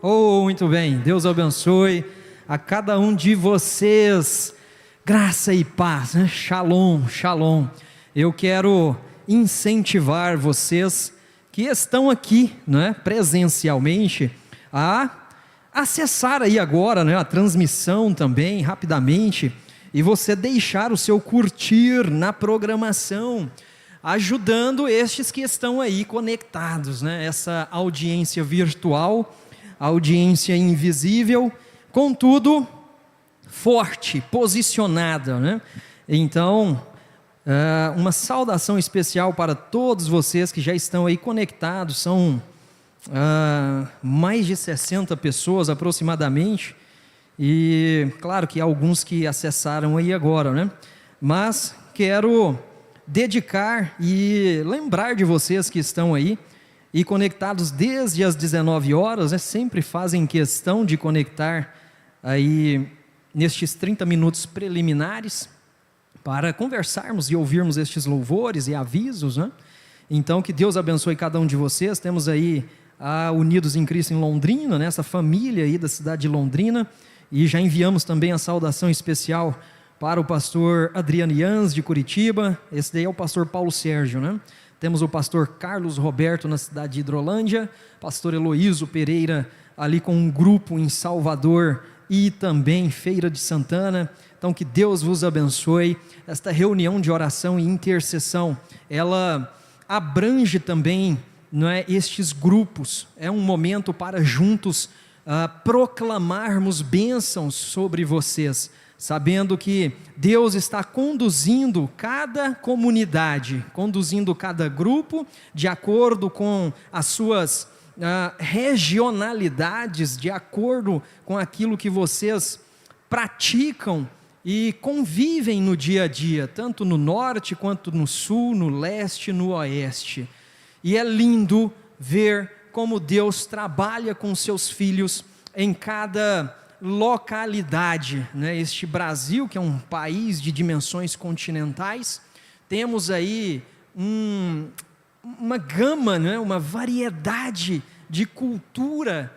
Oh, muito bem, Deus abençoe a cada um de vocês, graça e paz, né? Shalom, shalom. Eu quero incentivar vocês que estão aqui, né, presencialmente, a acessar aí agora, né, a transmissão também, rapidamente, e você deixar o seu curtir na programação, ajudando estes que estão aí conectados, né, essa audiência virtual, audiência invisível, contudo, forte, posicionada, né? Então, uma saudação especial para todos vocês que já estão aí conectados, são mais de 60 pessoas aproximadamente, e claro que há alguns que acessaram aí agora, né? Mas quero dedicar e lembrar de vocês que estão aí, e conectados desde as 19 horas, né, sempre fazem questão de conectar aí nestes 30 minutos preliminares, para conversarmos e ouvirmos estes louvores e avisos, né? Então que Deus abençoe cada um de vocês. Temos aí a Unidos em Cristo em Londrina, né, essa família aí da cidade de Londrina, e já enviamos também a saudação especial para o pastor Adriano Yans de Curitiba. Esse daí é o pastor Paulo Sérgio, né? Temos o pastor Carlos Roberto na cidade de Hidrolândia, pastor Heloísio Pereira ali com um grupo em Salvador e também Feira de Santana. Então que Deus vos abençoe. Esta reunião de oração e intercessão, ela abrange também, não é, estes grupos. É um momento para juntos proclamarmos bênçãos sobre vocês, sabendo que Deus está conduzindo cada comunidade, conduzindo cada grupo, de acordo com as suas regionalidades, de acordo com aquilo que vocês praticam e convivem no dia a dia, tanto no norte, quanto no sul, no leste, no oeste. E é lindo ver como Deus trabalha com seus filhos em cada localidade, né? Este Brasil, que é um país de dimensões continentais, temos aí uma gama, né? Uma variedade de cultura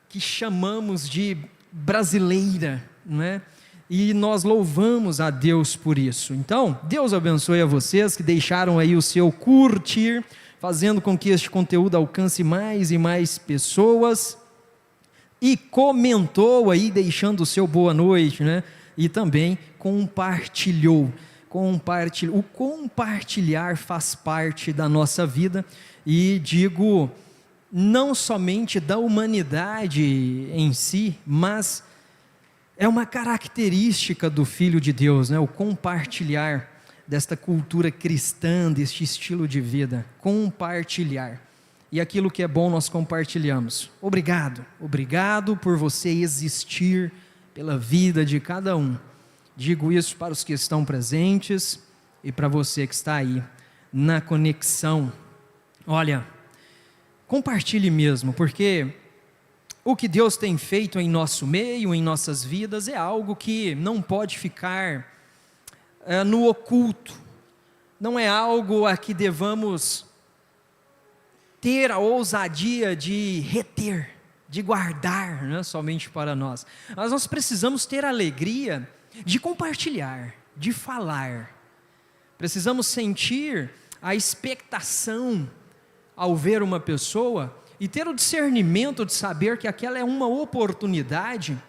que chamamos de brasileira, né? E nós louvamos a Deus por isso. Então, Deus abençoe a vocês que deixaram aí o seu curtir, fazendo com que este conteúdo alcance mais e mais pessoas, e comentou aí, deixando o seu boa noite, né? E também compartilhou. O compartilhar faz parte da nossa vida, e digo, não somente da humanidade em si, mas é uma característica do Filho de Deus, né? O compartilhar desta cultura cristã, deste estilo de vida, compartilhar. E aquilo que é bom nós compartilhamos. Obrigado por você existir, pela vida de cada um. Digo isso para os que estão presentes e para você que está aí na conexão. Olha, compartilhe mesmo, porque o que Deus tem feito em nosso meio, em nossas vidas, é algo que não pode ficar no oculto. Não é algo a que devamos ter a ousadia de reter, de guardar, né, somente para nós. Mas nós precisamos ter a alegria de compartilhar, de falar. Precisamos sentir a expectação ao ver uma pessoa e ter o discernimento de saber que aquela é uma oportunidade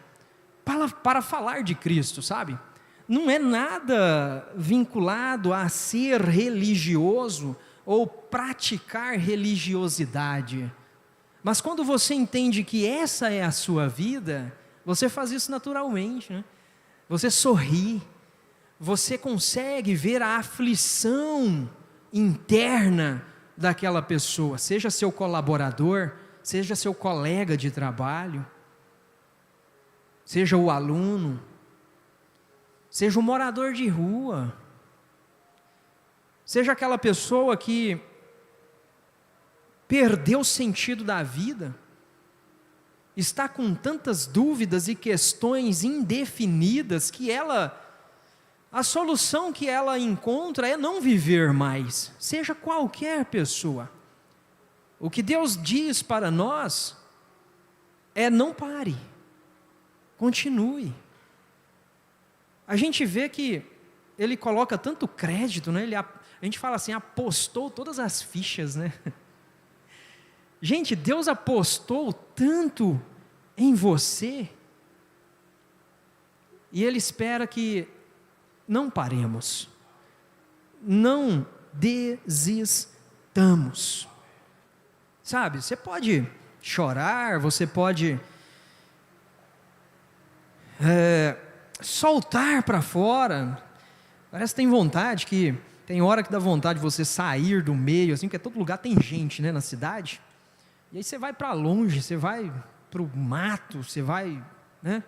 para falar de Cristo, sabe? Não é nada vinculado a ser religioso ou praticar religiosidade, mas quando você entende que essa é a sua vida, você faz isso naturalmente, né? Você sorri, você consegue ver a aflição interna daquela pessoa, seja seu colaborador, seja seu colega de trabalho, seja o aluno, seja o morador de rua, seja aquela pessoa que perdeu o sentido da vida, está com tantas dúvidas e questões indefinidas que a solução que ela encontra é não viver mais, seja qualquer pessoa. O que Deus diz para nós não pare, continue. A gente vê que ele coloca tanto crédito, né? A gente fala assim, apostou todas as fichas, né? Gente, Deus apostou tanto em você, e Ele espera que não paremos, não desistamos. Sabe, você pode chorar, você pode soltar para fora. Parece que tem vontade, que tem hora que dá vontade de você sair do meio, assim, porque todo lugar tem gente, né, na cidade. E aí você vai para longe, você vai para o mato, você vai, né,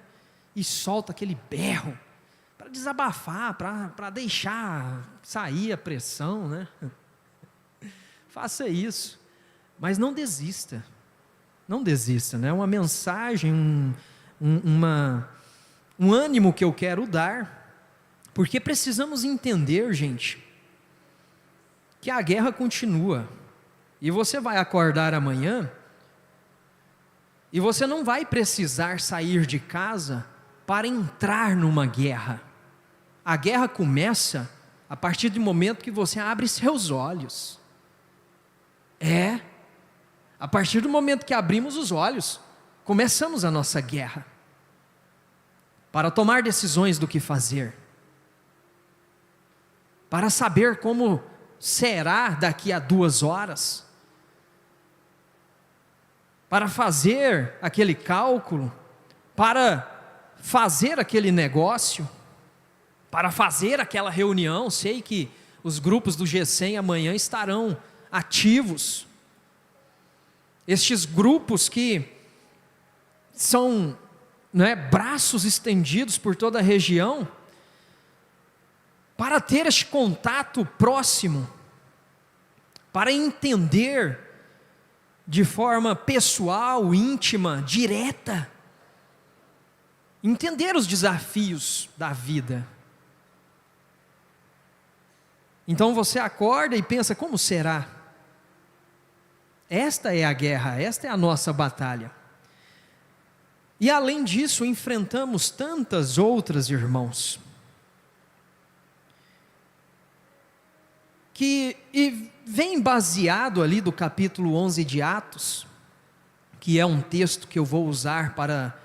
e solta aquele berro, para desabafar, para deixar sair a pressão, né? Faça isso, mas não desista, né? Uma mensagem, um ânimo que eu quero dar, porque precisamos entender, gente, que a guerra continua, e você vai acordar amanhã, e você não vai precisar sair de casa para entrar numa guerra. A guerra começa a partir do momento que você abre seus olhos. A partir do momento que abrimos os olhos, começamos a nossa guerra, para tomar decisões do que fazer, para saber como será daqui a 2 horas, para fazer aquele cálculo, para fazer aquele negócio, para fazer aquela reunião. Sei que os grupos do G100 amanhã estarão ativos. Estes grupos que são, né, braços estendidos por toda a região, para ter este contato próximo, para entender de forma pessoal, íntima, direta, entender os desafios da vida. Então você acorda e pensa, como será? Esta é a guerra, esta é a nossa batalha. E além disso, enfrentamos tantas outras, irmãos, e vem baseado ali do capítulo 11 de Atos, que é um texto que eu vou usar para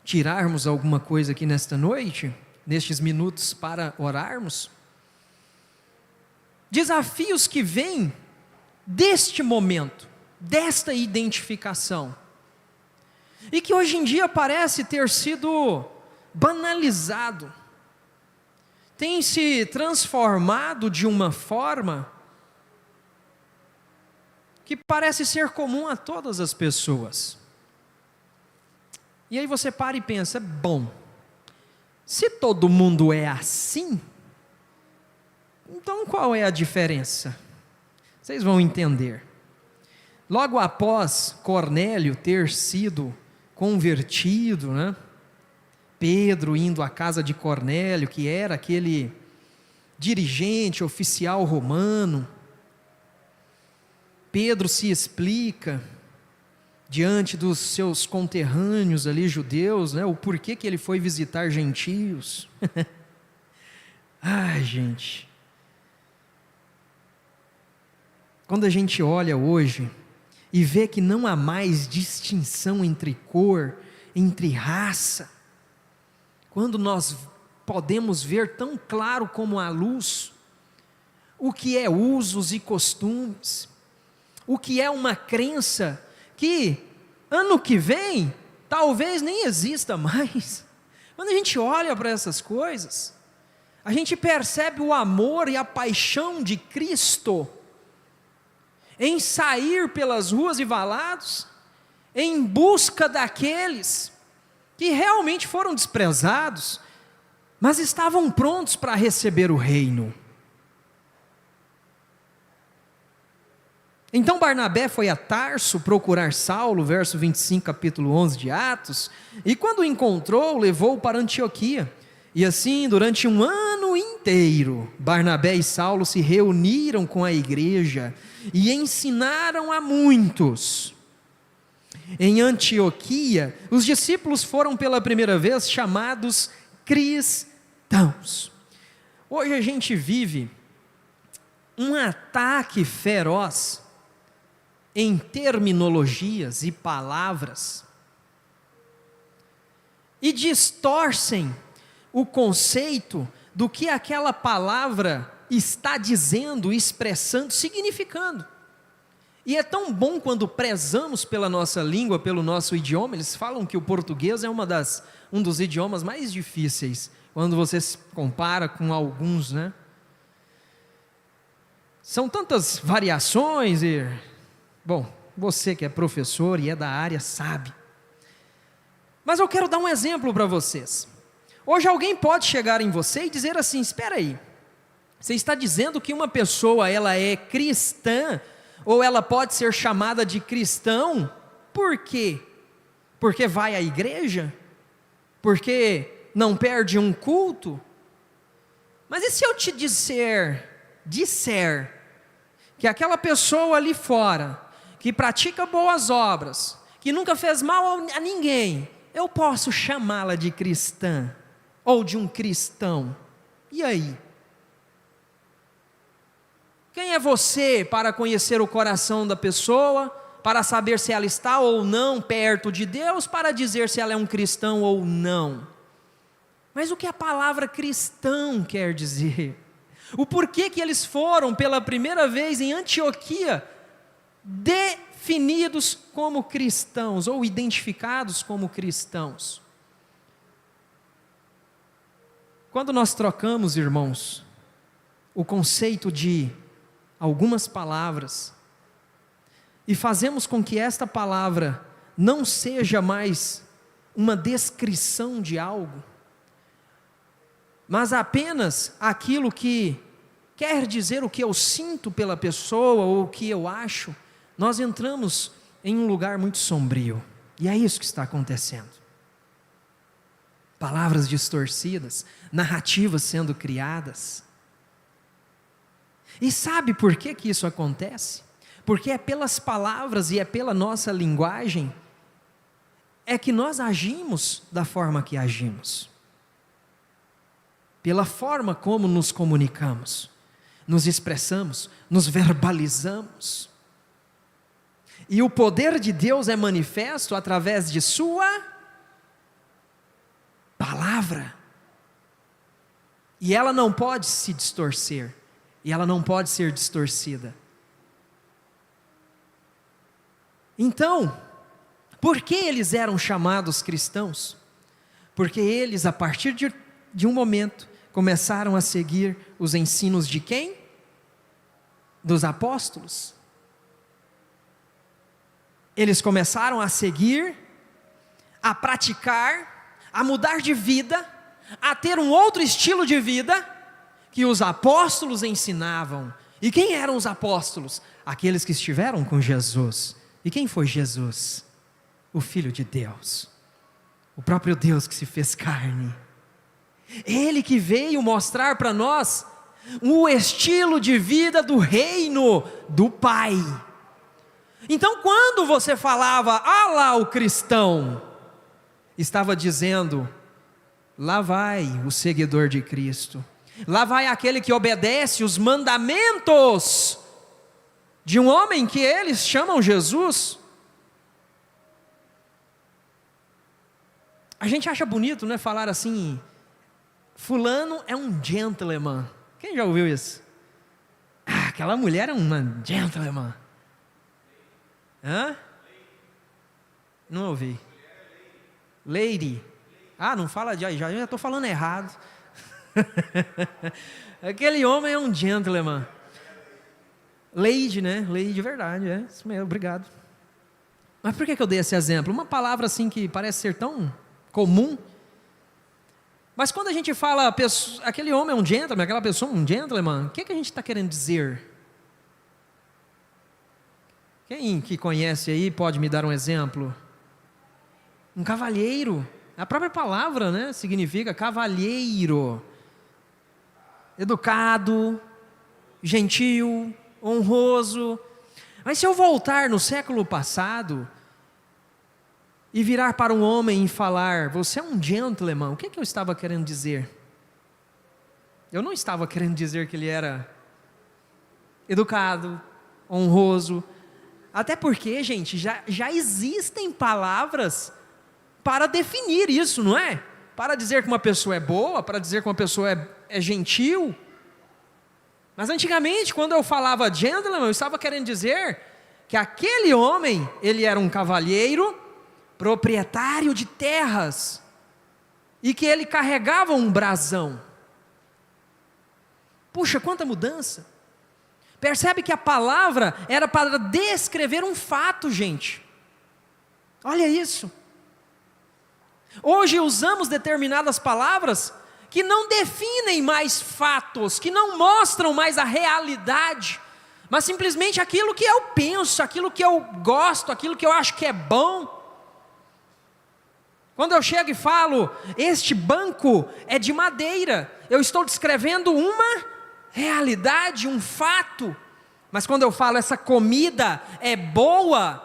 tirarmos alguma coisa aqui nesta noite, nestes minutos para orarmos. Desafios que vêm deste momento, desta identificação, e que hoje em dia parece ter sido banalizado, tem se transformado de uma forma que parece ser comum a todas as pessoas. E aí você para e pensa, bom, se todo mundo é assim, então qual é a diferença? Vocês vão entender. Logo após Cornélio ter sido convertido, né? Pedro indo à casa de Cornélio, que era aquele dirigente, oficial romano. Pedro se explica diante dos seus conterrâneos ali judeus, né, o porquê que ele foi visitar gentios. Ai, gente. Quando a gente olha hoje e vê que não há mais distinção entre cor, entre raça, quando nós podemos ver tão claro como a luz o que é usos e costumes, o que é uma crença que ano que vem talvez nem exista mais. Quando a gente olha para essas coisas, a gente percebe o amor e a paixão de Cristo em sair pelas ruas e valados em busca daqueles que realmente foram desprezados, mas estavam prontos para receber o reino. Então Barnabé foi a Tarso procurar Saulo, verso 25, capítulo 11 de Atos, e quando o encontrou, levou-o para Antioquia. E assim, durante 1 ano inteiro, Barnabé e Saulo se reuniram com a igreja e ensinaram a muitos. em Antioquia, os discípulos foram pela primeira vez chamados cristãos. Hoje a gente vive um ataque feroz em terminologias e palavras, e distorcem o conceito do que aquela palavra está dizendo, expressando, significando. E é tão bom quando prezamos pela nossa língua, pelo nosso idioma. Eles falam que o português é um dos idiomas mais difíceis, quando você se compara com alguns, né? São tantas variações bom, você que é professor e é da área sabe. Mas eu quero dar um exemplo para vocês. Hoje alguém pode chegar em você e dizer assim: espera aí, você está dizendo que uma pessoa ela é cristã, ou ela pode ser chamada de cristão, por quê? Porque vai à igreja? Porque não perde um culto? Mas e se eu te disser que aquela pessoa ali fora, que pratica boas obras, que nunca fez mal a ninguém, eu posso chamá-la de cristã, ou de um cristão? E aí? Quem é você para conhecer o coração da pessoa, para saber se ela está ou não perto de Deus, para dizer se ela é um cristão ou não? Mas o que a palavra cristão quer dizer? O porquê que eles foram pela primeira vez em Antioquia definidos como cristãos, ou identificados como cristãos? Quando nós trocamos, irmãos, o conceito de algumas palavras, e fazemos com que esta palavra não seja mais uma descrição de algo, mas apenas aquilo que quer dizer o que eu sinto pela pessoa, ou o que eu acho, nós entramos em um lugar muito sombrio, e é isso que está acontecendo. Palavras distorcidas, narrativas sendo criadas. E sabe por que isso acontece? Porque é pelas palavras e é pela nossa linguagem é que nós agimos da forma que agimos. Pela forma como nos comunicamos, nos expressamos, nos verbalizamos. E o poder de Deus é manifesto através de sua palavra. E ela não pode se distorcer, e ela não pode ser distorcida. Então, por que eles eram chamados cristãos? Porque eles, a partir de um momento, começaram a seguir os ensinos de quem? Dos apóstolos. Eles começaram a seguir, a praticar, a mudar de vida, a ter um outro estilo de vida que os apóstolos ensinavam. E quem eram os apóstolos? Aqueles que estiveram com Jesus. E quem foi Jesus? O Filho de Deus, o próprio Deus que se fez carne. Ele que veio mostrar para nós o estilo de vida do reino do Pai. Então, quando você falava, ah lá o cristão, estava dizendo, lá vai o seguidor de Cristo, lá vai aquele que obedece os mandamentos de um homem que eles chamam Jesus. A gente acha bonito, né, falar assim, fulano é um gentleman. Quem já ouviu isso? Ah, aquela mulher é uma gentleman. Hã? Não ouvi. Lady. Ah, não fala de, já estou falando errado. Aquele homem é um gentleman. Lady, né? Lady de verdade, é isso mesmo, obrigado. Mas por que eu dei esse exemplo? Uma palavra assim que parece ser tão comum. Mas quando a gente fala, aquele homem é um gentleman, aquela pessoa é um gentleman, o que a gente está querendo dizer? Quem que conhece aí pode me dar um exemplo? Um cavalheiro. A própria palavra, né, significa cavalheiro. Educado, gentil, honroso. Mas se eu voltar no século passado, e virar para um homem e falar: você é um gentleman, o que eu estava querendo dizer? Eu não estava querendo dizer que ele era educado, honroso, até porque, gente, já existem palavras para definir isso, não é? Para dizer que uma pessoa é boa, para dizer que uma pessoa é gentil. Mas antigamente, quando eu falava gentleman, eu estava querendo dizer que aquele homem, ele era um cavalheiro, proprietário de terras, e que ele carregava um brasão. Puxa, quanta mudança! Percebe que a palavra era para descrever um fato, gente. Olha isso. Hoje usamos determinadas palavras que não definem mais fatos, que não mostram mais a realidade, mas simplesmente aquilo que eu penso, aquilo que eu gosto, aquilo que eu acho que é bom. Quando eu chego e falo: este banco é de madeira, eu estou descrevendo uma realidade, um fato. Mas quando eu falo: essa comida é boa,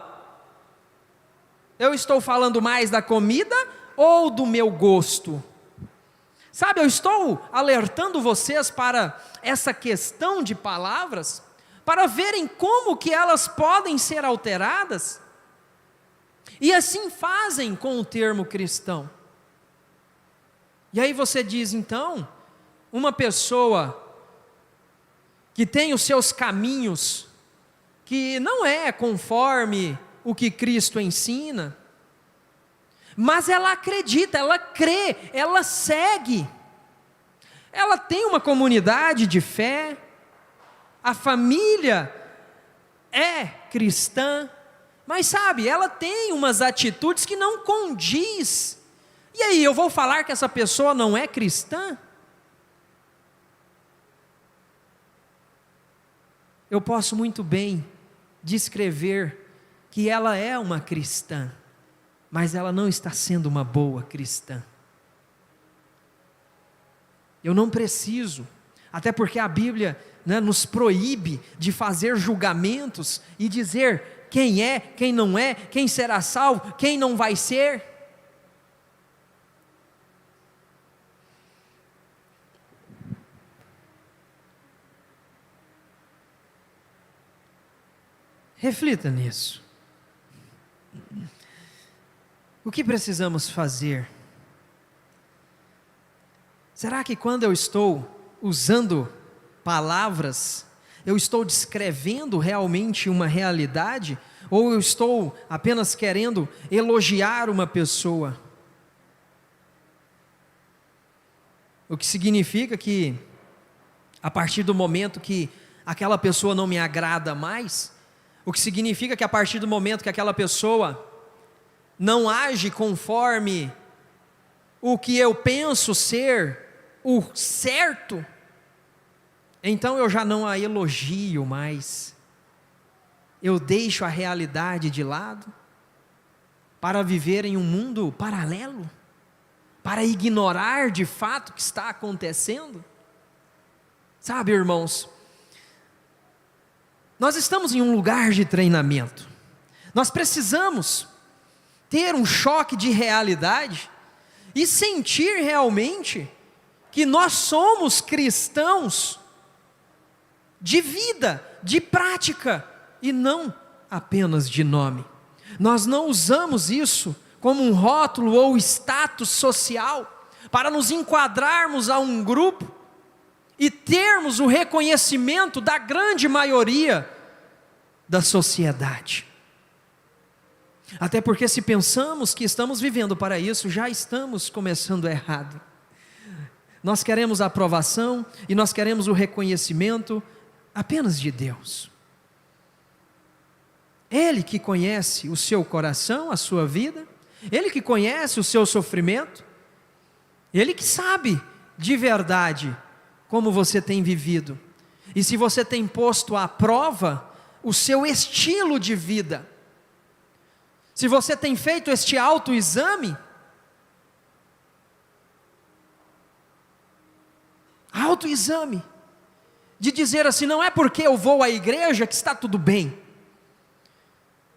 eu estou falando mais da comida ou do meu gosto? Sabe, eu estou alertando vocês para essa questão de palavras, para verem como que elas podem ser alteradas, e assim fazem com o termo cristão. E aí você diz, então, uma pessoa que tem os seus caminhos, que não é conforme o que Cristo ensina, mas ela acredita, ela crê, ela segue, ela tem uma comunidade de fé, a família é cristã, mas sabe, ela tem umas atitudes que não condiz. E aí, eu vou falar que essa pessoa não é cristã? Eu posso muito bem descrever que ela é uma cristã, mas ela não está sendo uma boa cristã. Eu não preciso, até porque a Bíblia, nos proíbe de fazer julgamentos e dizer quem é, quem não é, quem será salvo, quem não vai ser. Reflita nisso. O que precisamos fazer? Será que quando eu estou usando palavras, eu estou descrevendo realmente uma realidade? Ou eu estou apenas querendo elogiar uma pessoa? O que significa que, a partir do momento que aquela pessoa não me agrada mais, o que significa que a partir do momento que aquela pessoa não age conforme o que eu penso ser o certo, então eu já não a elogio mais, eu deixo a realidade de lado, para viver em um mundo paralelo, para ignorar de fato o que está acontecendo. Sabe, irmãos, nós estamos em um lugar de treinamento, nós precisamos ter um choque de realidade, e sentir realmente, que nós somos cristãos, de vida, de prática, e não apenas de nome. Nós não usamos isso como um rótulo ou status social, para nos enquadrarmos a um grupo, e termos o reconhecimento da grande maioria da sociedade. Até porque se pensamos que estamos vivendo para isso, já estamos começando errado. Nós queremos a aprovação, e nós queremos o reconhecimento apenas de Deus. Ele que conhece o seu coração, a sua vida, Ele que conhece o seu sofrimento, Ele que sabe de verdade como você tem vivido, e se você tem posto à prova o seu estilo de vida, se você tem feito este autoexame, de dizer assim, não é porque eu vou à igreja que está tudo bem,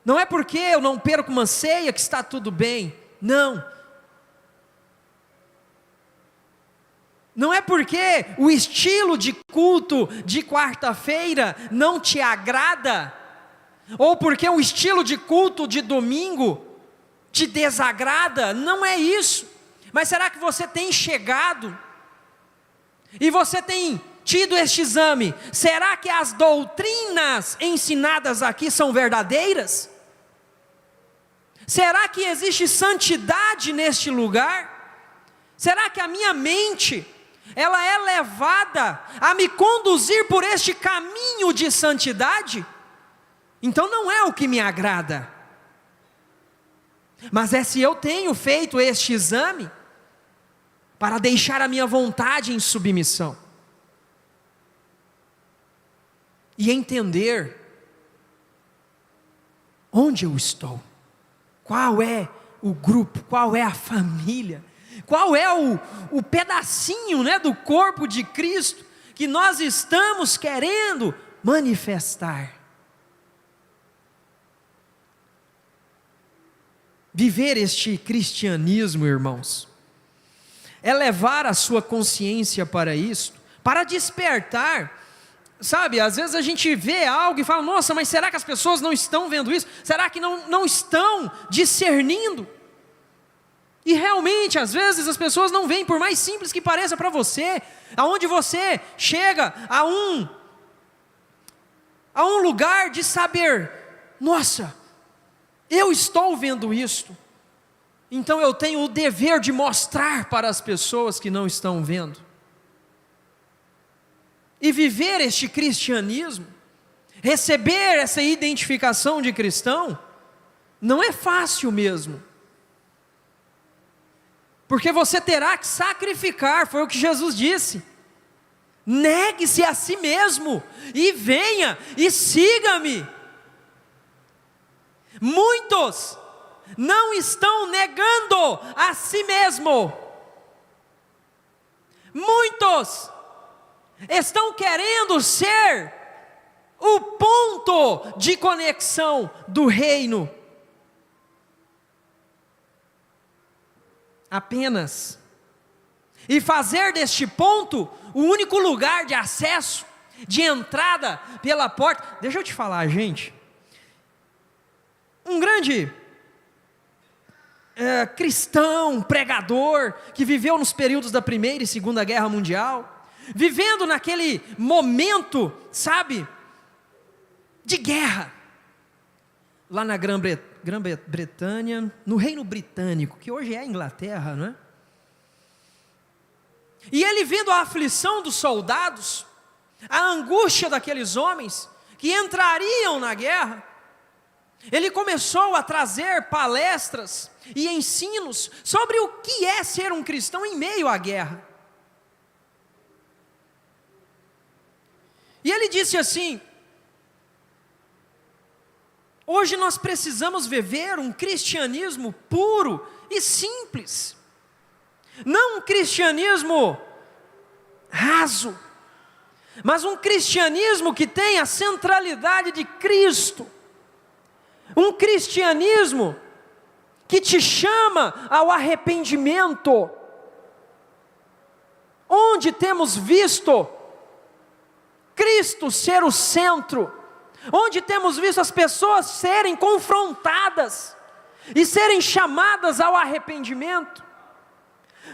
Não é porque eu não perco uma ceia que está tudo bem. Não. Não é porque o estilo de culto de quarta-feira não te agrada, ou porque o estilo de culto de domingo te desagrada. Não é isso. Mas será que você tem chegado e você tem tido este exame? Será que as doutrinas ensinadas aqui são verdadeiras? Será que existe santidade neste lugar? Será que a minha mente, ela é levada a me conduzir por este caminho de santidade? Então não é o que me agrada. Mas é se eu tenho feito este exame para deixar a minha vontade em submissão e entender onde eu estou, qual é o grupo, qual é a família, qual é o pedacinho, né, do corpo de Cristo que nós estamos querendo manifestar. Viver este cristianismo, irmãos, é levar a sua consciência para isso, para despertar. Sabe, às vezes a gente vê algo e fala: nossa, mas será que as pessoas não estão vendo isso? Será que não estão discernindo? E realmente, às vezes as pessoas não veem, por mais simples que pareça para você, aonde você chega a um lugar de saber: nossa, eu estou vendo isto, então eu tenho o dever de mostrar para as pessoas que não estão vendo. E viver este cristianismo, receber essa identificação de cristão, não é fácil mesmo, porque você terá que sacrificar. Foi o que Jesus disse: negue-se a si mesmo, e venha, e siga-me. Muitos não estão negando a si mesmo, muitos estão querendo ser o ponto de conexão do reino, apenas, e fazer deste ponto o único lugar de acesso, de entrada pela porta. Deixa eu te falar, gente, um grande cristão, pregador, que viveu nos períodos da Primeira e Segunda Guerra Mundial, vivendo naquele momento, sabe, de guerra, lá na Grã-Bretanha, no Reino Britânico, que hoje é a Inglaterra, não é? E ele vendo a aflição dos soldados, a angústia daqueles homens que entrariam na guerra, ele começou a trazer palestras e ensinos sobre o que é ser um cristão em meio à guerra. E ele disse assim: hoje nós precisamos viver um cristianismo puro e simples, não um cristianismo raso, mas um cristianismo que tem a centralidade de Cristo, um cristianismo que te chama ao arrependimento, onde temos visto Cristo ser o centro, onde temos visto as pessoas serem confrontadas e serem chamadas ao arrependimento,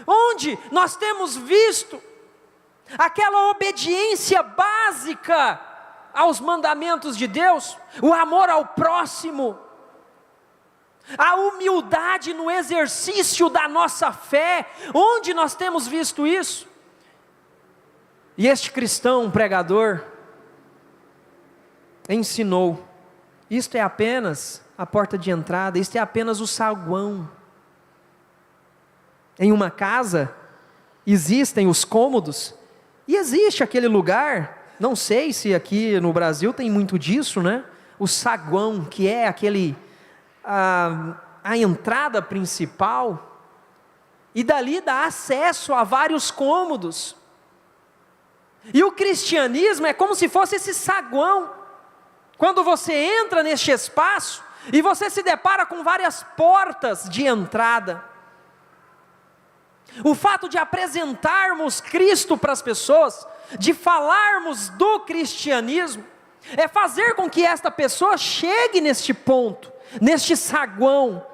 onde nós temos visto aquela obediência básica aos mandamentos de Deus, o amor ao próximo, a humildade no exercício da nossa fé. Onde nós temos visto isso? E este cristão pregador ensinou: isto é apenas a porta de entrada, isto é apenas o saguão. Em uma casa existem os cômodos, e existe aquele lugar, não sei se aqui no Brasil tem muito disso, né? O saguão, que é aquele, a entrada principal, e dali dá acesso a vários cômodos. E o cristianismo é como se fosse esse saguão. Quando você entra neste espaço, e você se depara com várias portas de entrada. O fato de apresentarmos Cristo para as pessoas, de falarmos do cristianismo, é fazer com que esta pessoa chegue neste ponto, neste saguão,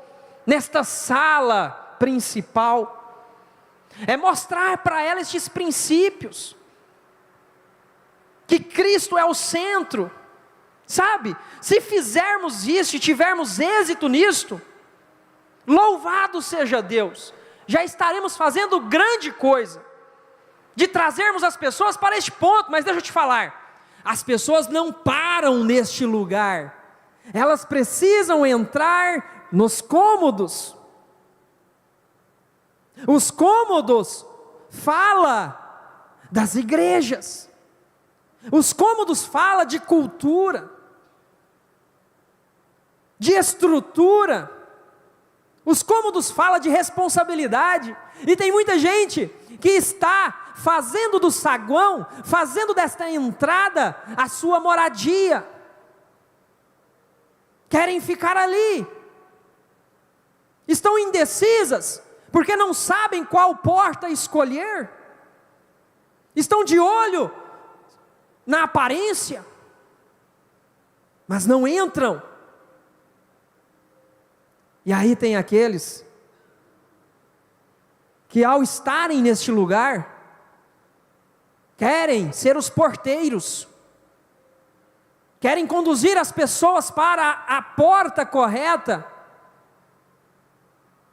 nesta sala principal. É mostrar para ela estes princípios, que Cristo é o centro, sabe? Se fizermos isso e tivermos êxito nisto, louvado seja Deus, já estaremos fazendo grande coisa, de trazermos as pessoas para este ponto. Mas deixa eu te falar, as pessoas não param neste lugar, elas precisam entrar nos cômodos. Os cômodos fala das igrejas, os cômodos fala de cultura, de estrutura, os cômodos fala de responsabilidade, e tem muita gente que está fazendo do saguão, fazendo desta entrada a sua moradia, querem ficar ali, estão indecisas, porque não sabem qual porta escolher, estão de olho na aparência, mas não entram. E aí tem aqueles que, ao estarem neste lugar, querem ser os porteiros, querem conduzir as pessoas para a porta correta.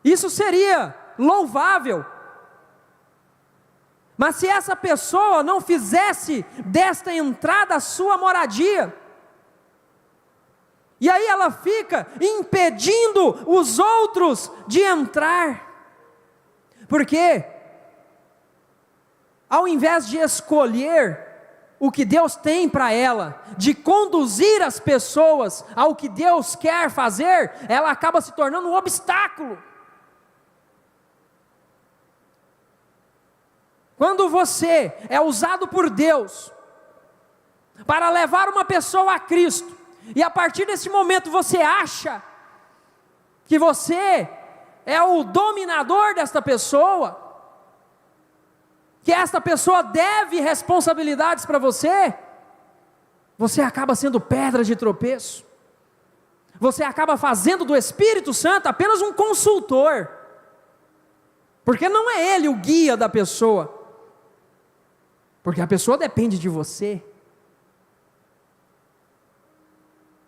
Isso seria louvável, mas se essa pessoa não fizesse desta entrada a sua moradia, e aí ela fica impedindo os outros de entrar, porque ao invés de escolher o que Deus tem para ela, de conduzir as pessoas ao que Deus quer fazer, ela acaba se tornando um obstáculo. Quando você é usado por Deus para levar uma pessoa a Cristo, e a partir desse momento você acha que você é o dominador desta pessoa, que esta pessoa deve responsabilidades para você, você acaba sendo pedra de tropeço, você acaba fazendo do Espírito Santo apenas um consultor, porque não é ele o guia da pessoa, porque a pessoa depende de você.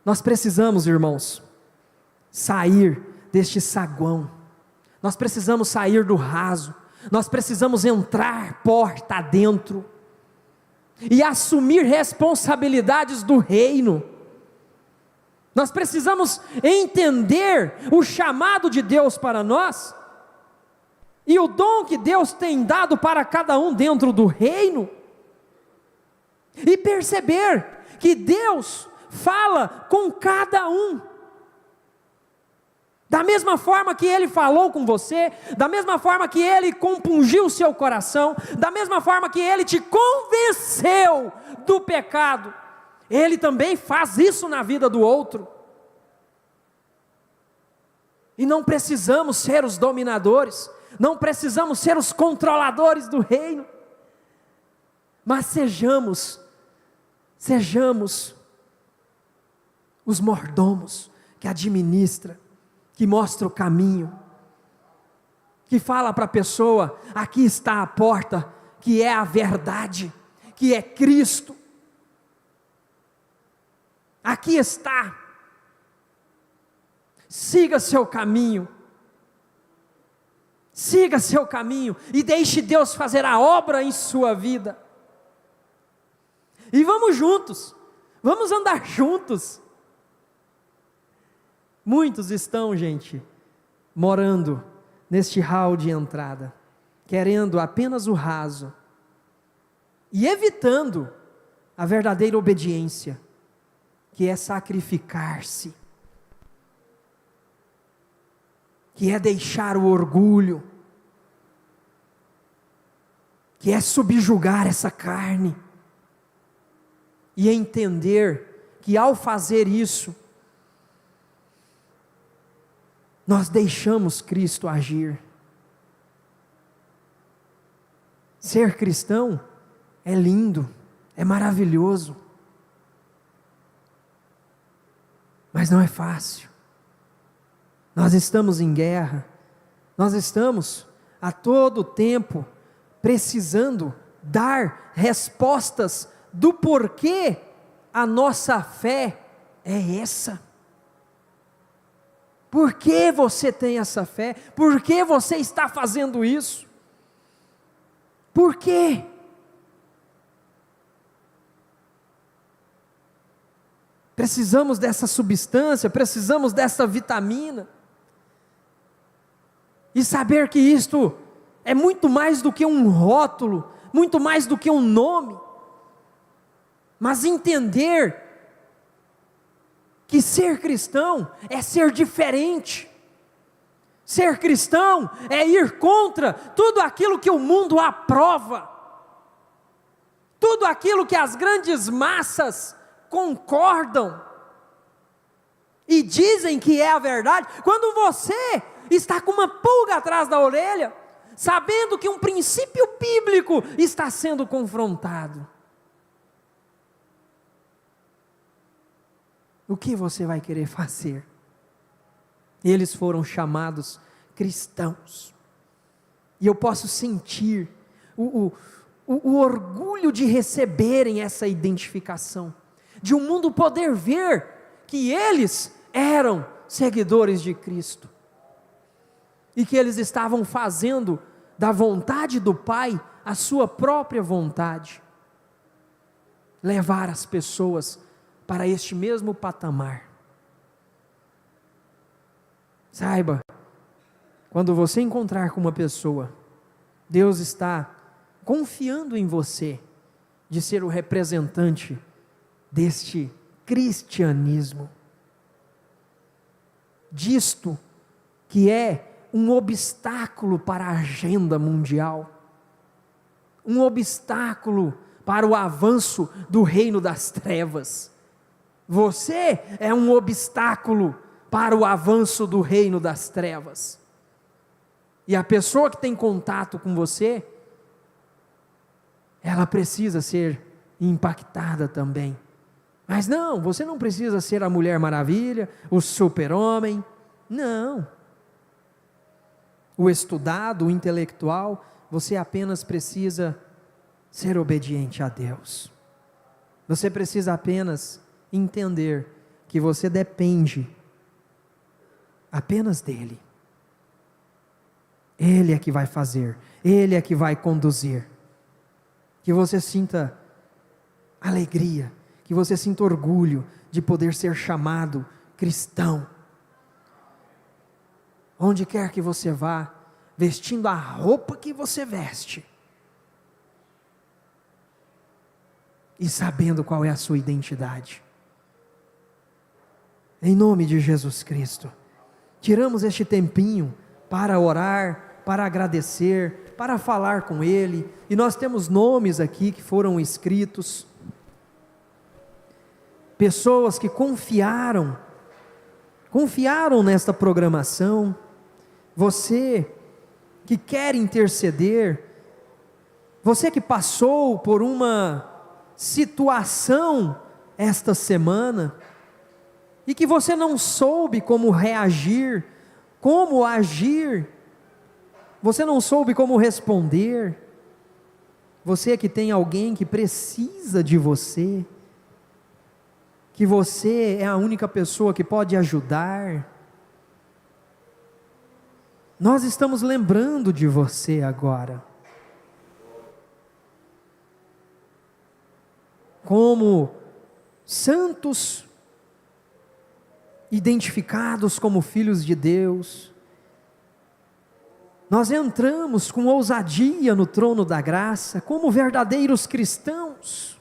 Nós precisamos, irmãos, sair deste saguão, nós precisamos sair do raso, nós precisamos entrar porta adentro, e assumir responsabilidades do reino. Nós precisamos entender o chamado de Deus para nós, e o dom que Deus tem dado para cada um dentro do reino, e perceber que Deus fala com cada um, da mesma forma que Ele falou com você, da mesma forma que Ele compungiu o seu coração, da mesma forma que Ele te convenceu do pecado, Ele também faz isso na vida do outro. E não precisamos ser os dominadores, não precisamos ser os controladores do reino, mas sejamos os mordomos que administra, que mostra o caminho, que fala para a pessoa: aqui está a porta, que é a verdade, que é Cristo, aqui está, siga seu caminho, e deixe Deus fazer a obra em sua vida, e vamos juntos, vamos andar juntos. Muitos estão, gente, morando neste hall de entrada, querendo apenas o raso, e evitando a verdadeira obediência, que é sacrificar-se, que é deixar o orgulho, que é subjugar essa carne, e entender que ao fazer isso, nós deixamos Cristo agir. Ser cristão é lindo, é maravilhoso, mas não é fácil. Nós estamos em guerra, nós estamos a todo tempo precisando dar respostas do porquê a nossa fé é essa. Por que você tem essa fé? Por que você está fazendo isso? Por quê? Precisamos dessa substância, precisamos dessa vitamina. E saber que isto é muito mais do que um rótulo, muito mais do que um nome. Mas entender que ser cristão é ser diferente. Ser cristão é ir contra tudo aquilo que o mundo aprova, tudo aquilo que as grandes massas concordam e dizem que é a verdade. Quando você está com uma pulga atrás da orelha, sabendo que um princípio bíblico está sendo confrontado, o que você vai querer fazer? Eles foram chamados cristãos, e eu posso sentir o orgulho de receberem essa identificação, de o mundo poder ver que eles eram seguidores de Cristo, e que eles estavam fazendo da vontade do Pai a sua própria vontade, levar as pessoas para este mesmo patamar. Saiba, quando você encontrar com uma pessoa, Deus está confiando em você de ser o representante deste cristianismo, disto que é um obstáculo para a agenda mundial, um obstáculo para o avanço do reino das trevas. Você é um obstáculo para o avanço do reino das trevas, e a pessoa que tem contato com você, ela precisa ser impactada também. Mas não, você não precisa ser a Mulher Maravilha, o super-homem, não, o estudado, o intelectual. Você apenas precisa ser obediente a Deus. Você precisa apenas entender que você depende apenas dEle. Ele é que vai fazer, Ele é que vai conduzir. Que você sinta alegria, que você sinta orgulho de poder ser chamado cristão. Onde quer que você vá, vestindo a roupa que você veste, e sabendo qual é a sua identidade. Em nome de Jesus Cristo, tiramos este tempinho para orar, para agradecer, para falar com Ele, e nós temos nomes aqui que foram escritos, pessoas que confiaram nesta programação. Você que quer interceder, você que passou por uma situação esta semana, e que você não soube como reagir, como agir, você não soube como responder, você que tem alguém que precisa de você, que você é a única pessoa que pode ajudar, nós estamos lembrando de você agora, como santos, identificados como filhos de Deus. Nós entramos com ousadia no trono da graça, como verdadeiros cristãos,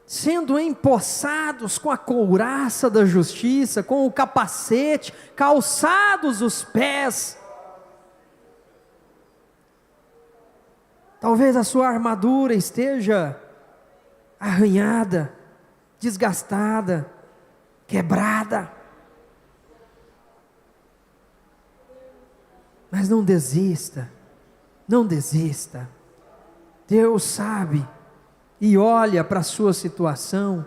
sendo empossados com a couraça da justiça, com o capacete, calçados os pés. Talvez a sua armadura esteja arranhada, desgastada, quebrada, Mas não desista, não desista. Deus sabe e olha para a sua situação,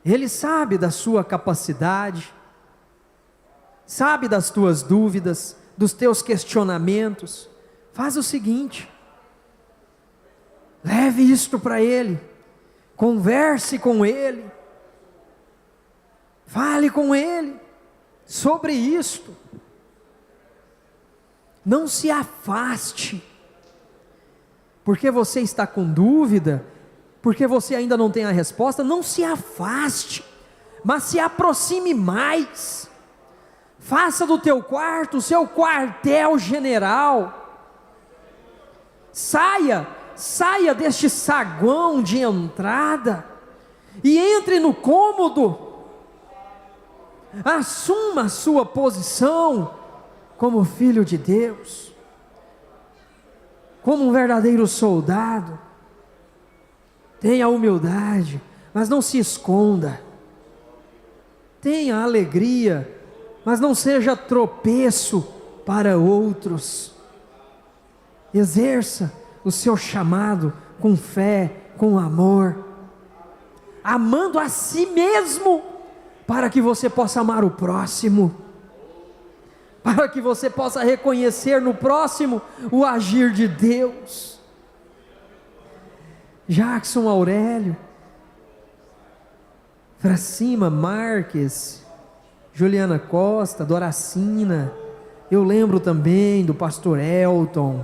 Ele sabe da sua capacidade, sabe das tuas dúvidas, dos teus questionamentos. Faz o seguinte, leve isto para Ele, converse com Ele, fale com Ele sobre isto. Não se afaste, porque você está com dúvida, porque você ainda não tem a resposta. Não se afaste, mas se aproxime mais. Faça do teu quarto o seu quartel-general. Saia deste saguão de entrada e entre no cômodo. Assuma a sua posição como filho de Deus, como um verdadeiro soldado. Tenha humildade, mas não se esconda. Tenha alegria, mas não seja tropeço para outros. Exerça o seu chamado com fé, com amor, amando a si mesmo, para que você possa amar o próximo, para que você possa reconhecer no próximo o agir de Deus. Jackson Aurélio, Fracima Marques, Juliana Costa, Doracina, eu lembro também do pastor Elton,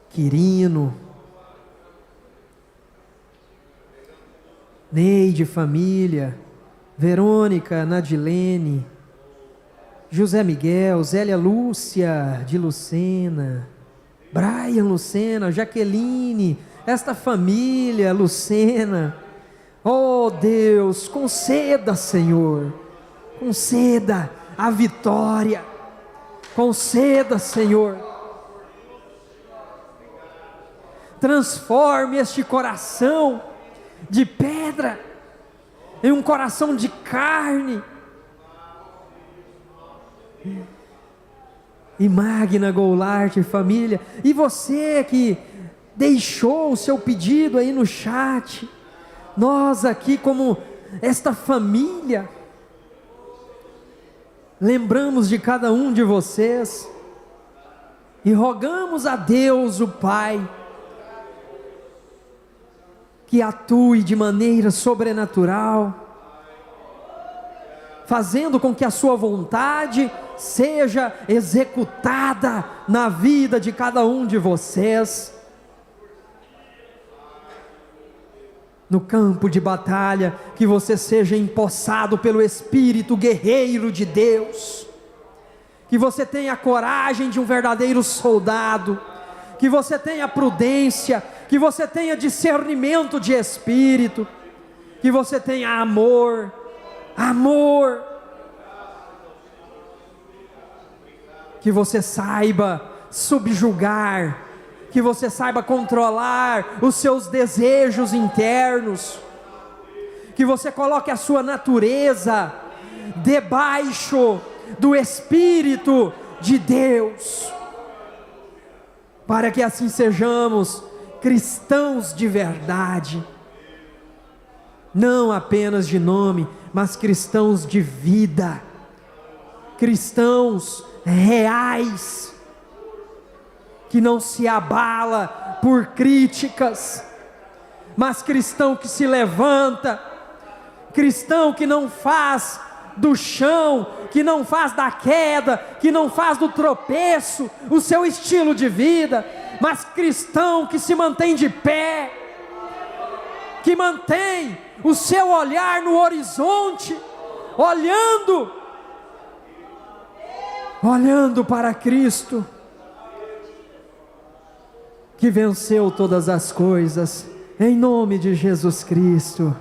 Quirino, Neide família, Verônica Nadilene, José Miguel, Zélia Lúcia de Lucena, Brian Lucena, Jaqueline, esta família Lucena. Oh Deus, conceda, Senhor, conceda a vitória, conceda, Senhor, transforme este coração de pedra em um coração de carne. E Magna Goulart, família, e você que deixou o seu pedido aí no chat, nós aqui como esta família, lembramos de cada um de vocês, e rogamos a Deus o Pai, que atue de maneira sobrenatural, fazendo com que a sua vontade seja executada na vida de cada um de vocês, no campo de batalha, que você seja empossado pelo Espírito guerreiro de Deus, que você tenha a coragem de um verdadeiro soldado, que você tenha prudência, que você tenha discernimento de espírito, que você tenha amor, que você saiba subjugar, que você saiba controlar os seus desejos internos, que você coloque a sua natureza debaixo do Espírito de Deus, para que assim sejamos cristãos de verdade, não apenas de nome, mas cristãos de vida, cristãos reais, que não se abala por críticas, mas cristão que se levanta, cristão que não faz do chão, que não faz da queda, que não faz do tropeço o seu estilo de vida, mas cristão que se mantém de pé, que mantém o seu olhar no horizonte, olhando para Cristo, que venceu todas as coisas, em nome de Jesus Cristo.